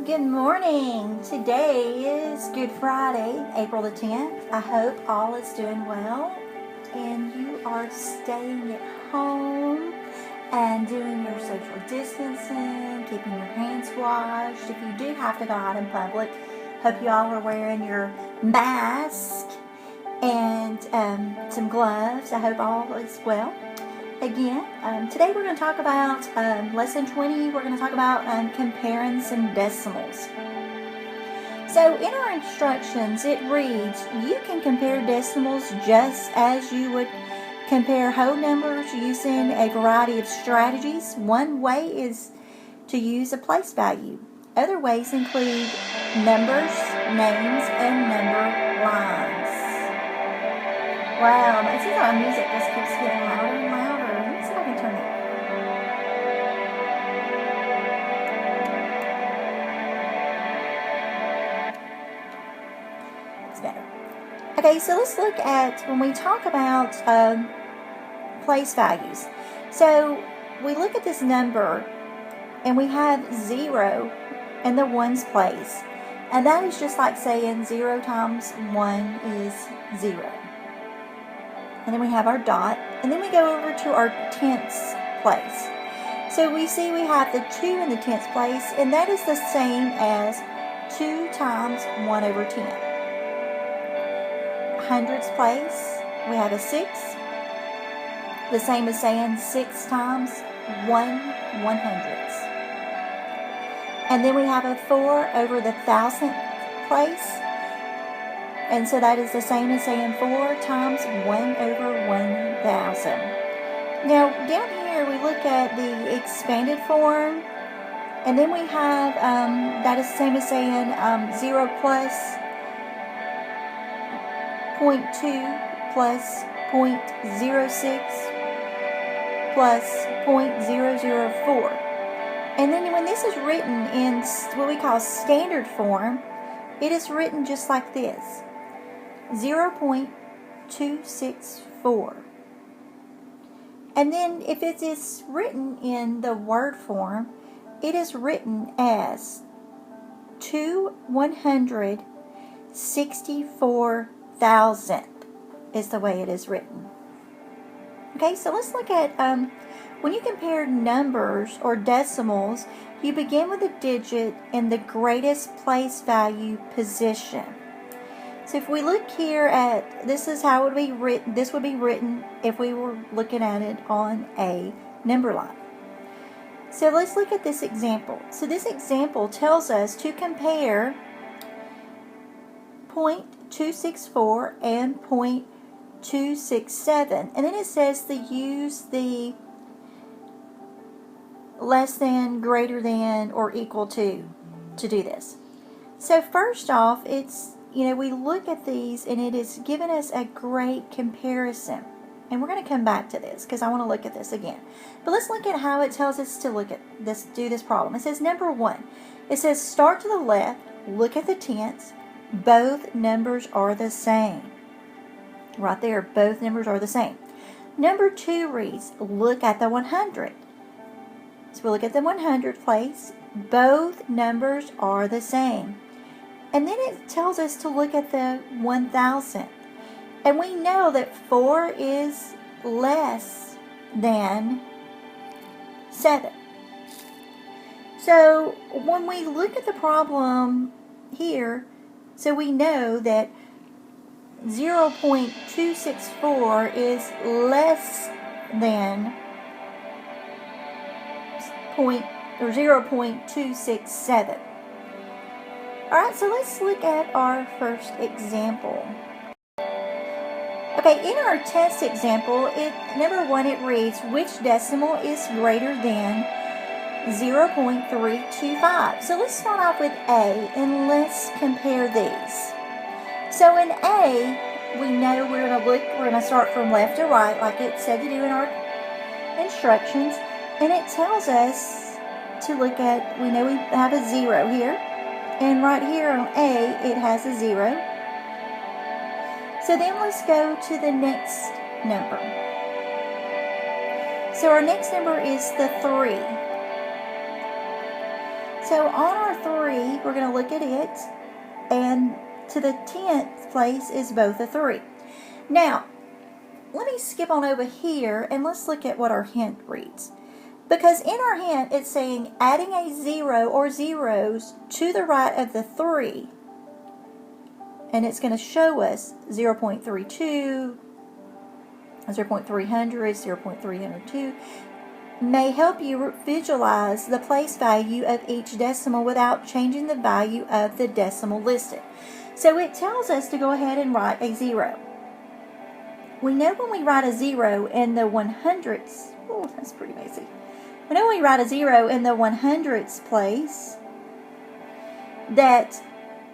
Good morning. Today is Good Friday, April the 10th. I hope all is doing well and you are staying at home and doing your social distancing, keeping your hands washed. If you do have to go out in public, hope you all are wearing your mask and some gloves. I hope all is well. Again, today we're going to talk about lesson 20. We're going to talk about comparing some decimals. So in our instructions, it reads, you can compare decimals just as you would compare whole numbers using a variety of strategies. One way is to use a place value. Other ways include numbers, names, and number lines. Wow, it seems like our music just keeps getting louder and louder. Let me see if I can turn it. It's better. Okay, so let's look at when we talk about place values. So we look at this number and we have 0 in the ones place. And that is just like saying 0 times 1 is 0. And then we have our dot, and then we go over to our tenths place. So we see we have the 2 in the tenths place, and that is the same as 2 times 1 over 10. Hundreds place, we have a 6, the same as saying 6 times 1 100ths. And then we have a 4 over the thousandth place. And so that is the same as saying 4 times 1 over 1,000. Now, down here we look at the expanded form. And then we have, that is the same as saying 0 plus 0.2 plus 0.06 plus 0.004. And then when this is written in what we call standard form, it is written just like this. 0.264. And then if it is written in the word form, it is written as 2/164,000 is the way it is written. Okay, so let's look at when you compare numbers or decimals, you begin with a digit in the greatest place value position. So if we look here at, this is how it would be written, this would be written if we were looking at it on a number line. So let's look at this example. So this example tells us to compare 0.264 and 0.267. And then it says to use the less than, greater than, or equal to do this. So first off, it's, we look at these and it is giving us a great comparison. And we're going to come back to this because I want to look at this again. But let's look at how it tells us to look at this, do this problem. It says number 1. It says start to the left, look at the tenths. Both numbers are the same. Right there, both numbers are the same. Number 2 reads, look at the 100. So we look at the 100 place. Both numbers are the same. And then it tells us to look at the 1,000. And we know that 4 is less than 7. So when we look at the problem here, so we know that 0.264 is less than 0.267. Alright, so let's look at our first example. Okay, in our test example, number 1, it reads, which decimal is greater than 0.325? So let's start off with A, and let's compare these. So in A, we know we're going to start from left to right, like it said to do in our instructions, and it tells us to look at, we know we have a 0 here, and right here on A, it has a 0. So then let's go to the next number. So our next number is the 3. So on our 3, we're going to look at it, and to the 10th place is both a 3. Now, let me skip on over here and let's look at what our hint reads. Because in our hint, it's saying adding a 0 or zeros to the right of the 3, and it's going to show us 0.32, 0.300, 0.302, may help you visualize the place value of each decimal without changing the value of the decimal listed. So it tells us to go ahead and write a 0. We know when we write a 0 in the 100ths, oh, that's pretty messy. We know when we write a 0 in the 100ths place that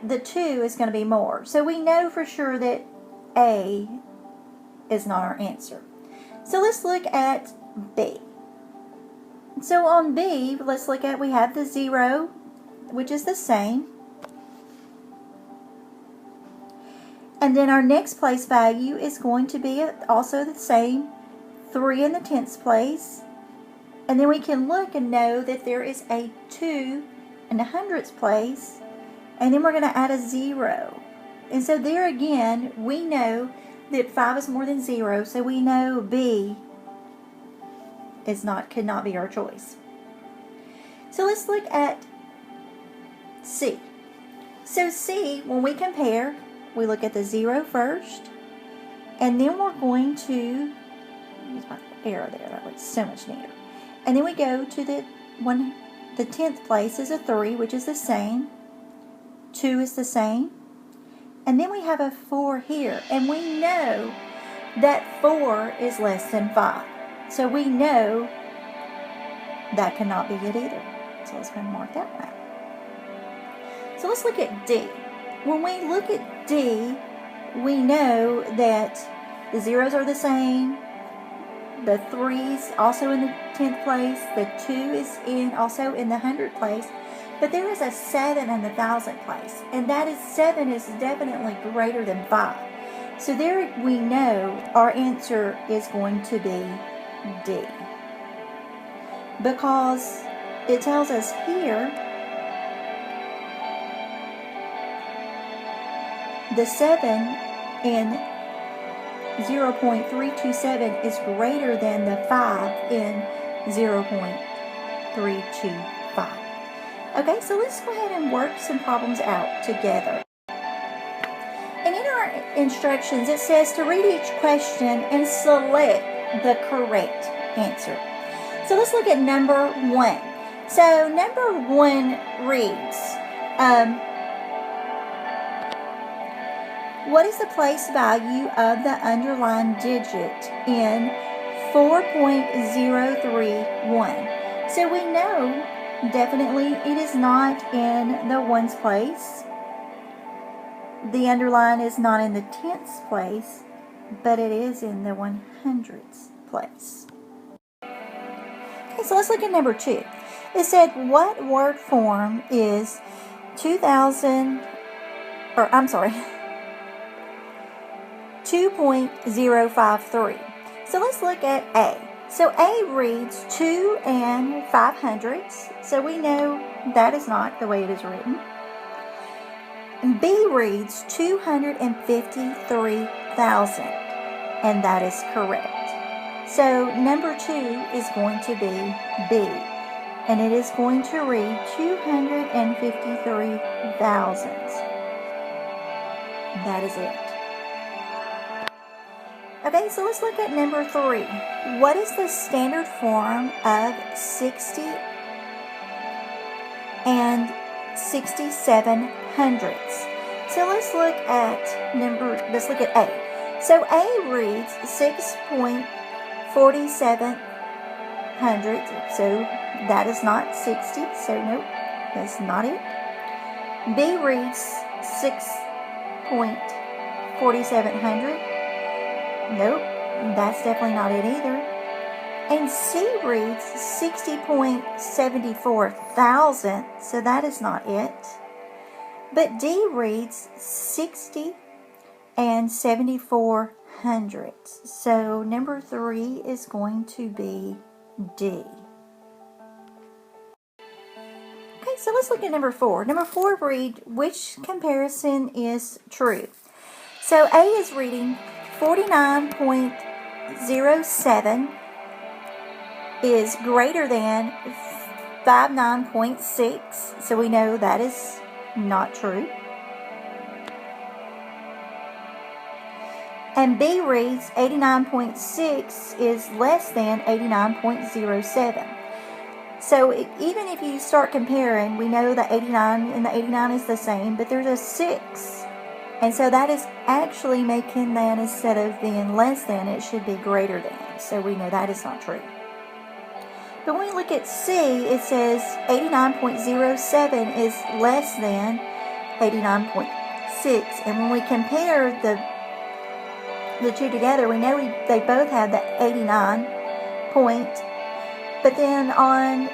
the 2 is going to be more. So we know for sure that A is not our answer. So let's look at B. So on B, let's look at, we have the 0, which is the same. And then our next place value is going to be also the same, 3 in the 10th place. And then we can look and know that there is a 2 in the 100th place. And then we're going to add a 0. And so there again, we know that 5 is more than 0. So we know B could not be our choice. So let's look at C. So C, when we compare, we look at the 0 first, and then we're going to use my arrow there. That looks so much neater. And then we go to the 10th place is a 3, which is the same. 2 is the same. And then we have a 4 here, and we know that 4 is less than 5. So we know that cannot be it either. So let's go and mark that one out. So let's look at D. When we look at D, we know that the zeros are the same. The 3's also in the 10th place. The 2 is also in the 100th place. But there is a 7 in the 1000th place. And that is 7 is definitely greater than 5. So there we know our answer is going to be D. Because it tells us here the 7 in 0.327 is greater than the 5 in 0.325. Okay, so let's go ahead and work some problems out together. And in our instructions, it says to read each question and select the correct answer. So let's look at number 1. So number 1 reads, what is the place value of the underlined digit in 4.031? So we know definitely it is not in the ones place. The underline is not in the 10th place, but it is in the 100th place. Okay, so let's look at number 2. It said, what word form is 2.053? So let's look at A. So A reads 2 and 500ths. So we know that is not the way it is written. B reads 253,000, and that is correct. So number 2 is going to be B, and it is going to read 253,000. That is it. Okay, so let's look at number 3. What is the standard form of 60 and 67 hundredths? So let's look at A. So A reads 6.47 hundredths. So that is not 60. So nope, that's not it. B reads 6.47 hundredths. Nope, that's definitely not it either. And C reads 60.74 thousand, so that is not it. But D reads 60 and 74 hundredths. So number 3 is going to be D. Okay, So let's look at number 4. Number 4 read, which comparison is true? So A is reading 49.07 is greater than 59.6. So we know that is not true. And B reads 89.6 is less than 89.07. So even if you start comparing, we know the 89 and the 89 is the same, but there's a 6. And so that is actually making that, instead of being less than, it should be greater than. So we know that is not true. But when we look at C, it says 89.07 is less than 89.6. And when we compare the two together, we know they both have the 89 point. But then on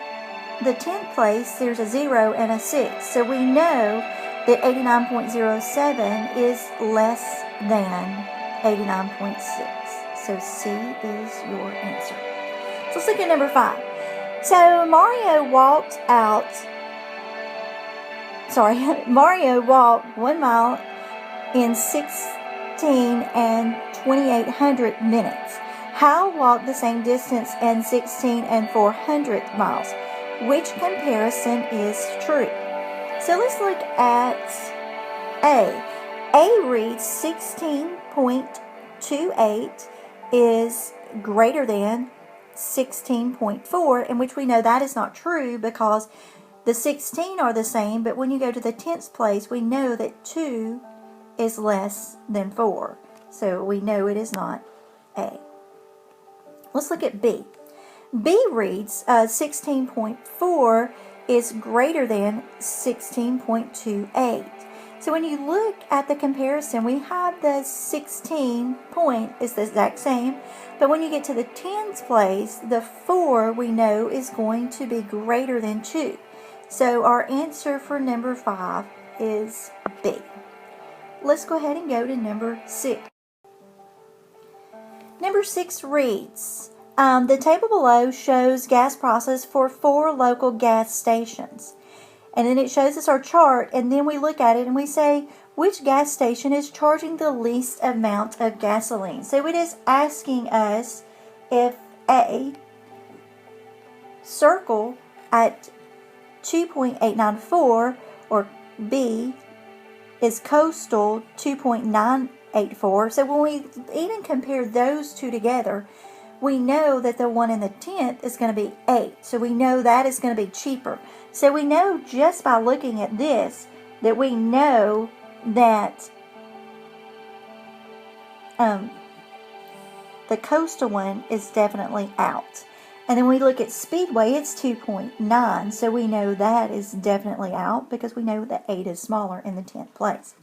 the 10th place, there's a 0 and a 6. So we know that 89.07 is less than 89.6. So C is your answer. So let's look at number 5. So Mario walked 1 mile in 16 and 2800 minutes. Hal walked the same distance in 16 and 400 miles. Which comparison is true? So let's look at A. A reads 16.28 is greater than 16.4, in which we know that is not true because the 16 are the same, but when you go to the 10th place, we know that 2 is less than 4. So we know it is not A. Let's look at B. B reads 16.4 is greater than 16.28. So when you look at the comparison, we have the 16 point is the exact same, but when you get to the 10th place, the 4 we know is going to be greater than 2. So our answer for number 5 is B. Let's go ahead and go to number 6. Number 6 reads, the table below shows gas prices for 4 local gas stations. And then it shows us our chart, and then we look at it and we say, which gas station is charging the least amount of gasoline? So it is asking us if A, Circle at 2.894, or B, is Coastal 2.984. So when we even compare those two together, we know that the one in the 10th is going to be 8. So we know that is going to be cheaper. So we know just by looking at this that we know that the Coastal one is definitely out. And then we look at Speedway, it's 2.9. So we know that is definitely out because we know that 8 is smaller in the 10th place.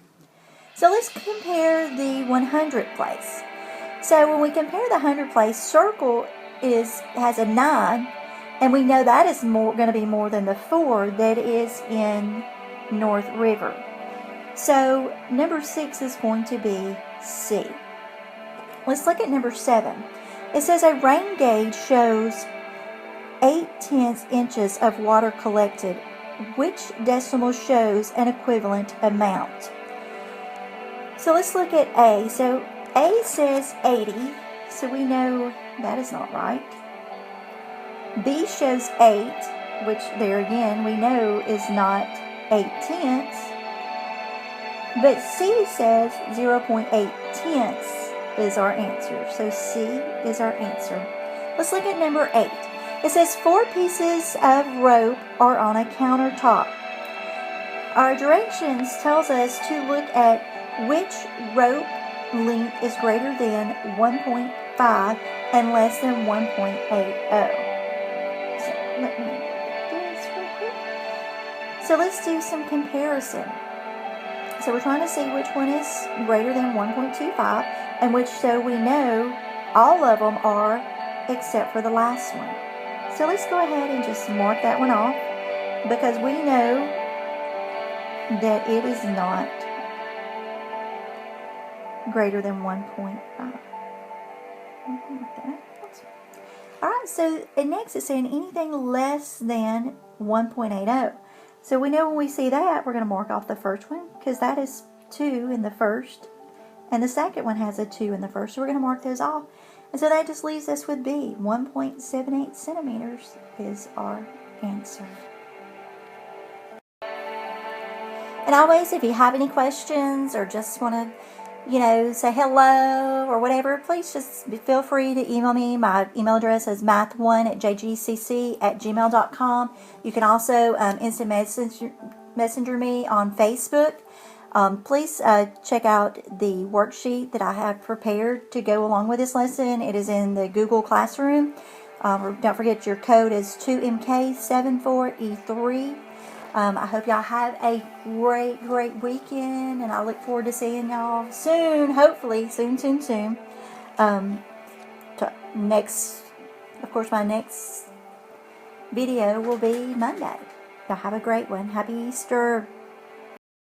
So let's compare the 100th place. So when we compare the 100th place, Circle has a 9, and we know that is going to be more than the 4 that is in North River. So number 6 is going to be C. Let's look at number 7. It says a rain gauge shows 0.8 inches of water collected. Which decimal shows an equivalent amount? So let's look at A. So A says 80, so we know that is not right. B shows 8, which there again we know is not 0.8. But C says 0.8 is our answer. So C is our answer. Let's look at number 8. It says 4 pieces of rope are on a countertop. Our directions tells us to look at which rope length is greater than 1.5 and less than 1.80. So let me do this real quick. So let's do some comparison. So we're trying to see which one is greater than 1.25 and which, so we know all of them are except for the last one. So let's go ahead and just mark that one off because we know that it is not greater than 1.5. Alright, so next it's saying anything less than 1.80. So we know when we see that, we're going to mark off the first one because that is 2 in the first. And the second one has a 2 in the first. So we're going to mark those off. And so that just leaves us with B. 1.78 centimeters is our answer. And always, if you have any questions or just want to, say hello or whatever, please just feel free to email me. My email address is math1@jgcc@gmail.com. You can also instant messenger me on Facebook. Please check out the worksheet that I have prepared to go along with this lesson. It is in the Google Classroom. Don't forget your code is 2MK74E3. I hope y'all have a great weekend, and I look forward to seeing y'all soon, hopefully, soon. Of course, my next video will be Monday. Y'all have a great one. Happy Easter.